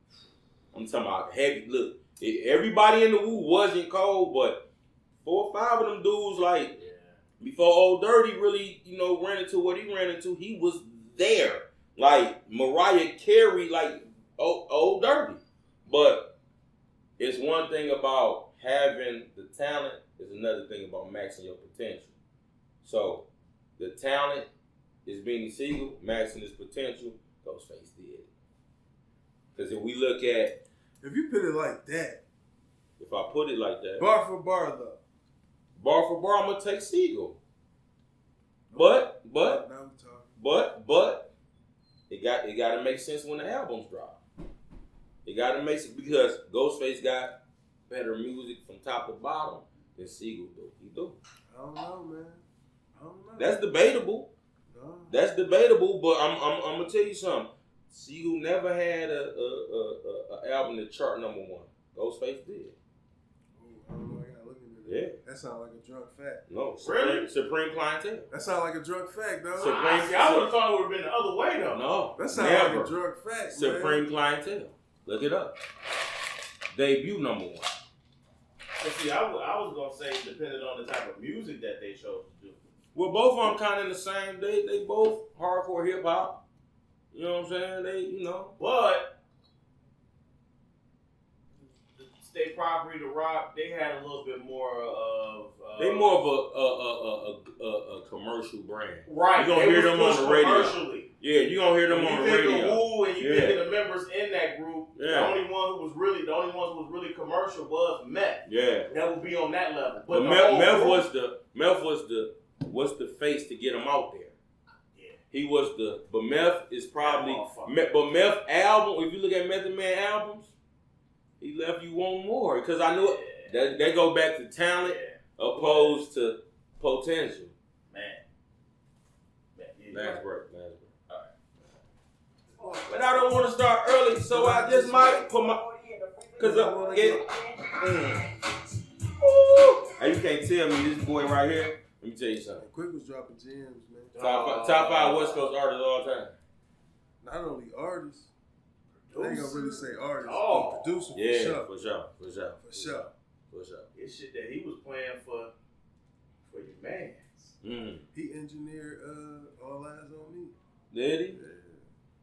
I'm talking about heavy. Look, everybody in the Wu wasn't cold, but 4 or 5 of them dudes, like, before Old Dirty really, ran into what he ran into, he was there. Like, Mariah Carey, like, Old Dirty. But it's one thing about having the talent, it's another thing about maxing your potential. So, the talent is Beanie Siegel, maxing his potential, Ghostface did. Because if we look at... If you put it like that... If I put it like that... Bar for bar, though. Bar for bar, I'm going to take Siegel. But, it got to make sense when the albums drop. It got to make sense because Ghostface got better music from top to bottom than Siegel do. He do. I don't know, man. I don't know. That's debatable. No. That's debatable, but I'm going to tell you something. Siegel never had a album that chart #1. Ghostface did. I don't know. I gotta look into that. Yeah. That sounds like a drunk fact. No, Really? Supreme clientele. That sounds like a drunk fact, though. Supreme- I would have thought it would have been the other way though. No, That sounds never. like a drunk fact, Supreme man. clientele. Look it up. Debut number 1. But see, I was gonna say depending on the type of music that they chose to do. Well, both of them kind of in the same. They both hardcore hip hop. You know what I'm saying? They, you know. But the State Property, The Rock, they had a little bit more of. They more of a commercial brand. Right. You gonna hear them on the radio. Commercially. Yeah, you gonna hear them When on you the think radio. of Wu and you Yeah. think of the members in that group, Yeah. the only ones who was really commercial was Meth. Yeah. That would be on that level. But the Meth whole was the face to get him out there. Yeah. He was but Meth is probably, Motherfucker. but Meth album, if you look at Method Man albums, he left you want more. Because I knew they go back to talent opposed to potential. Man. Yeah, Last break. All right. But I don't want to start early, so I just might put my, because I'm getting, Hey, you can't tell me this boy right here. Let me tell you something. Quick was dropping gems, man. Top 5 West Coast artists of all time. Not only artists. I ain't gonna really say artists. Oh. But producer Yeah, for sure. for sure. For sure. This shit that he was playing for your man. He engineered All Eyes on Me. Did he?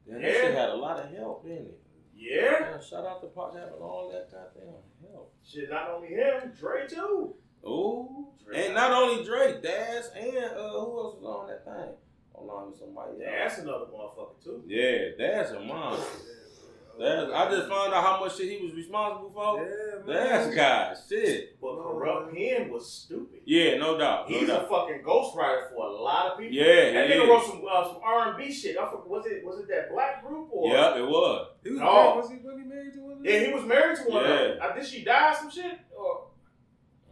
Yeah. That shit had a lot of help, didn't it? Yeah. Man, shout out to Pac having all that goddamn help. Shit, not only him, Dre too. Ooh. Dre. And not only Drake, Daz, and who else was on that thing? Along with somebody else. That's another motherfucker too. Yeah, Daz a monster. I just found out how much shit he was responsible for. Yeah, man. That's guy shit. But Corrupt Pen was stupid. Yeah, no doubt. He's a fucking ghostwriter for a lot of people. Yeah, that he nigga is. wrote some R&B shit. I forgot, was it that black group or? Yep, it was. He was No. married, was he married to one of them? Yeah, he was married to one of them. Yeah. Did she die or some shit? Or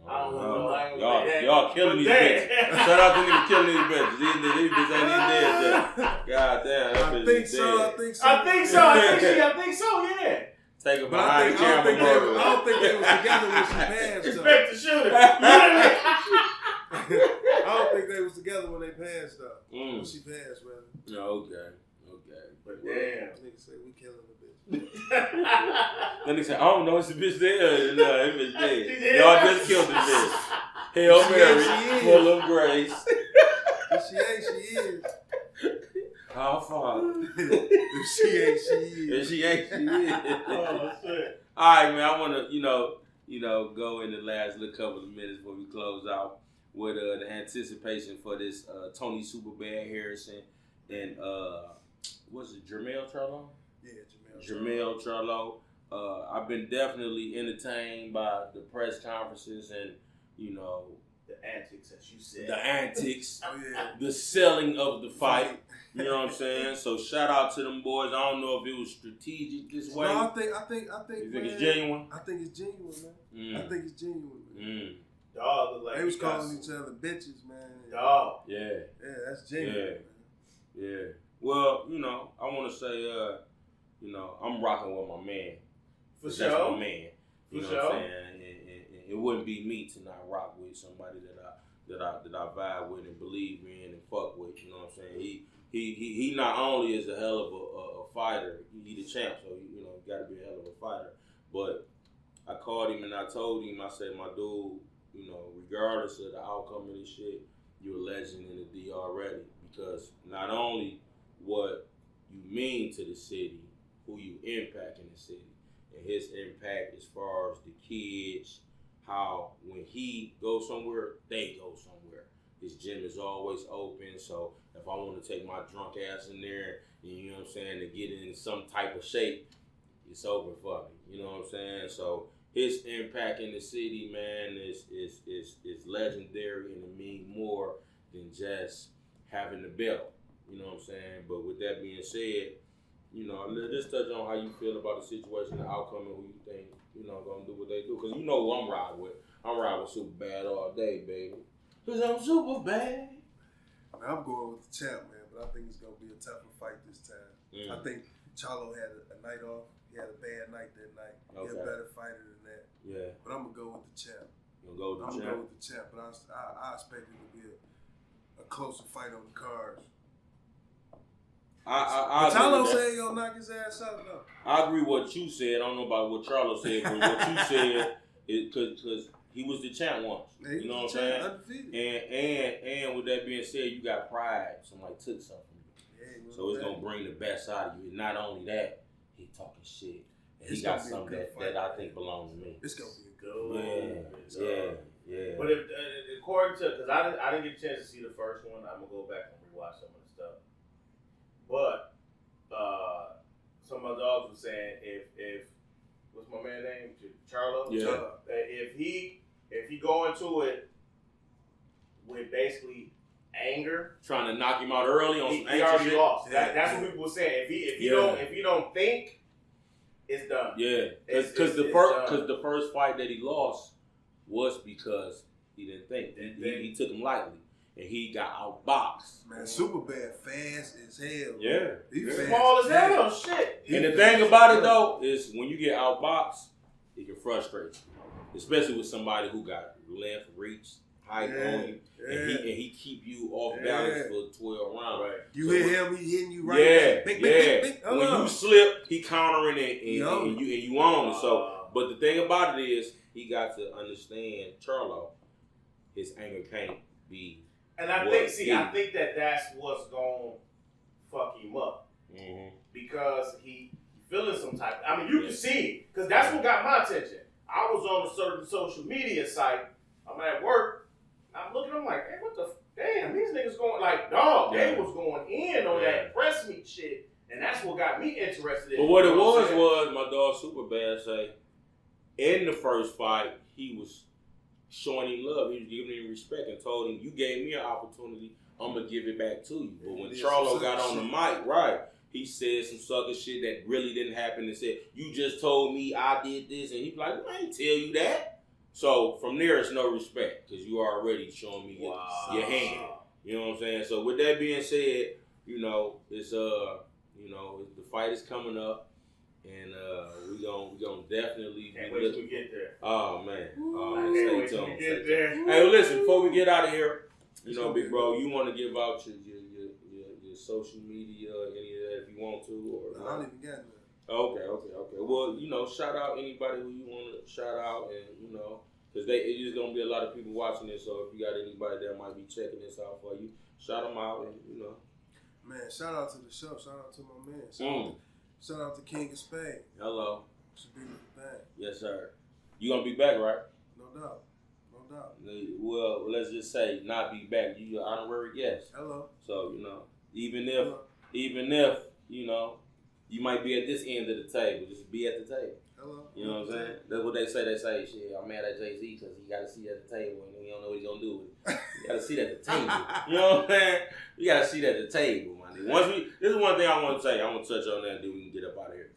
I don't know. I ain't gonna say that. Y'all killing these But bitches. damn. Shout out to niggas killing these bitches. These bitches ain't even dead yet. God damn, that I bitch think is so. dead. I think so. I think so. Yeah. Take her But behind the camera, I don't think they was together when she passed. Though. Expect the shooter. I don't think they was together when they passed though. When she passed, rather. No, okay. But damn. Niggas say we killing the bitch. Then they say, I don't know, it's a bitch dead. No, that bitch dead. Y'all just killed the bitch. Hail Mary, full of grace. If she ain't, she is. Our Father. If she ain't, she is. If she ain't, she is. Oh shit. All right, man. I want to, go in the last little couple of minutes before we close out with the anticipation for this Tony Superbad Harrison and what's it, Jermell Charlo? Yeah, Jermell Charlo. I've been definitely entertained by the press conferences and The antics, as you said. the antics, Oh yeah. the selling of the fight. You know what I'm saying? So shout out to them boys. I don't know if it was strategic this way. No, I think. You think Man, it's genuine? I think it's genuine, man. I think it's genuine, man. Dog look like They was he got calling some- each other bitches, man. Dog. Yeah. Yeah, that's genuine. Yeah. Well, I want to say, I'm rocking with my man. For That's sure. my man. You For know what sure. I'm saying? And it wouldn't be me to not rock with somebody that I vibe with and believe in and fuck with. You know what I'm saying? He not only is a hell of a fighter, he the champ, so he got to be a hell of a fighter. But I called him and I told him, I said, my dude, regardless of the outcome of this shit, you're a legend in the D already, because not only what you mean to the city, who you impact in the city, and his impact as far as the kids, how when he goes somewhere, they go somewhere. His gym is always open, so if I want to take my drunk ass in there, you know what I'm saying, to get in some type of shape, it's open for me. You know what I'm saying? So his impact in the city, man, is legendary, and it means more than just having the belt. You know what I'm saying? But with that being said, let's just touch on how you feel about the situation, the outcome, and who you think, gonna do what they do. Because who I'm riding with. I'm riding with Superbad all day, baby. Because I'm Superbad. I'm going with the champ, man, but I think it's gonna be a tougher fight this time. I think Charlo had a night off. He had a bad night that night. He's a better fighter than that. Yeah. But I'm gonna go with the champ. You'll go with the I'm champ. gonna go with the champ, but I expect it to be a closer fight on the cards. I Charlo said he'll knock his ass out though. I agree with what you said. I don't know about what Charlo said, but what you said is because he was the champ once. Yeah, you know what I'm saying? Undefeated. And with that being said, you got pride. Somebody took something from you. Yeah, So it's gonna bring the best out of you. And not only that, he talking shit. And It's he got gonna be a something good that fight, I think belongs to me. It's gonna be a good Yeah. But if according to, because I didn't get a chance to see the first one, I'm gonna go back and rewatch some of the stuff. But some of my dogs were saying if what's my man name? Charlo? Yeah. If he go into it with basically anger, Trying to knock him out early on he some anxious already shit. lost. Yeah. That's what people were saying. If you don't think, it's done. Yeah, It's because the done. first fight that he lost was because he didn't think. He took him lightly, and he got outboxed. Man, Super Bad fast as hell. Yeah. He Yeah. fast Small as hell, shit. And the thing about it though is when you get outboxed, it can frustrate you, especially with somebody who got length, reach, height on you, and he keep you off balance for 12 rounds. Right. You hit him, he hitting you right. Yeah, Bing, yeah. bing, bing, bing. When Hold you on. slip, he countering it, and you own it. So, Uh, but the thing about it is, he got to understand Charlo. His anger can't be. And I think that's what's gonna fuck him up because he feeling some type. I mean, you can see it because that's what got my attention. I was on a certain social media site. I'm at work. I'm looking. I'm like, hey, what the damn? These niggas going like, dog. Yeah. They was going in on that press meet shit, and that's what got me interested in. But what you it know what I'm saying? was my dog Superbad say, in the first fight, he was showing him love. He was giving him respect and told him, you gave me an opportunity, I'm going to give it back to you. But when Charlo got on the mic, right, he said some sucker shit that really didn't happen and said, you just told me I did this. And he's like, well, I ain't tell you that. So from there, it's no respect because you are already showing me your hand. You know what I'm saying? So with that being said, it's the fight is coming up. And we gonna definitely Can't wait till we get there. Oh man. Can't wait till we get there. Hey, well, listen, before we get out of here, big bro, you want to give out your social media or any of that if you want to, or No, I don't even got none. Okay. Well, shout out anybody who you want to shout out, and because it's just gonna be a lot of people watching this. So if you got anybody that might be checking this out for you, shout them out, and Man, shout out to the show. Shout out to my man. Shout out to King of Spade. Hello. Should be with the bang. Yes, sir. You gonna be back, right? No doubt. Well, let's just say not be back. You your honorary guest. Hello. So even if you might be at this end of the table, just be at the table. Hello. You know what I'm saying? That's what they say. They say, shit, I'm mad at Jay-Z because he got to sit at the table and he don't know what he's gonna do with it. You got to sit at the table. You know what I'm saying? You got to sit at the table, my nigga. This is one thing I want to say. I want to touch on that, and then we can get up out of here.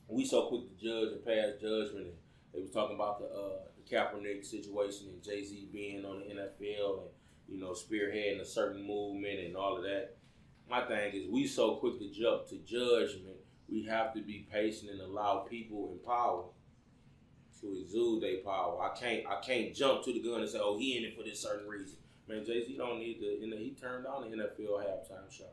We so quick to judge and pass judgment, and they was talking about the Kaepernick situation and Jay-Z being on the NFL and spearheading a certain movement and all of that. My thing is, we so quick to jump to judgment. We have to be patient and allow people in power to exude their power. I can't jump to the gun and say, oh, he in it for this certain reason. Man, Jay-Z don't need to. He turned down the NFL halftime show.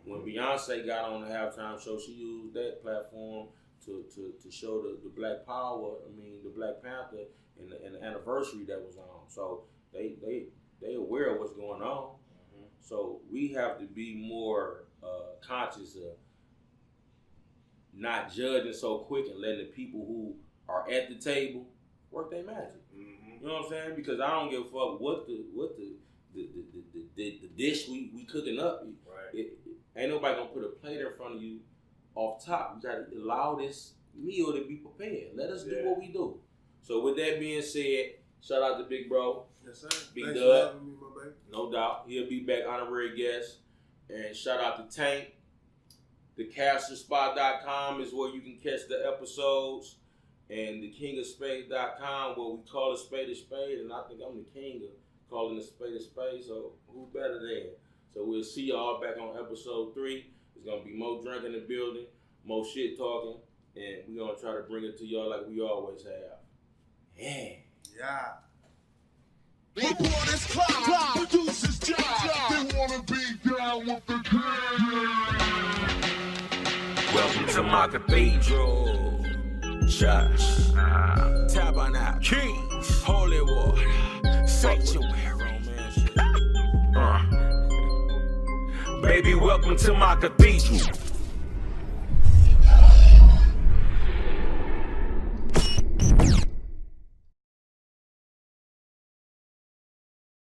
When Beyonce got on the halftime show, she used that platform to show the Black Power. The Black Panther and the anniversary that was on. So they aware of what's going on. So we have to be more conscious of not judging so quick and letting the people who are at the table work their magic. You know what I'm saying? Because I don't give a fuck what the dish we cooking up. Right. Ain't nobody gonna put a plate in front of you off top. You gotta allow this meal to be prepared. Let us do what we do. So with that being said, shout out to Big Bro. Yes, sir. Big Thanks Dub. for having me, my baby. No doubt. He'll be back, honorary guest. And shout out to Tank. TheCasterSpot.com is where you can catch the episodes. And TheKingOfSpade.com, where we call a spade a spade. And I think I'm the king of calling a spade a spade. So who better than? So we'll see y'all back on episode 3. It's going to be more drink in the building, more shit talking. And we're going to try to bring it to y'all like we always have. Yeah. Yeah. Report is cloud, producers job. They wanna be down with the Welcome to my cathedral. Church, tabernacle, keys, holy water, sanctuary. Baby, welcome to my cathedral.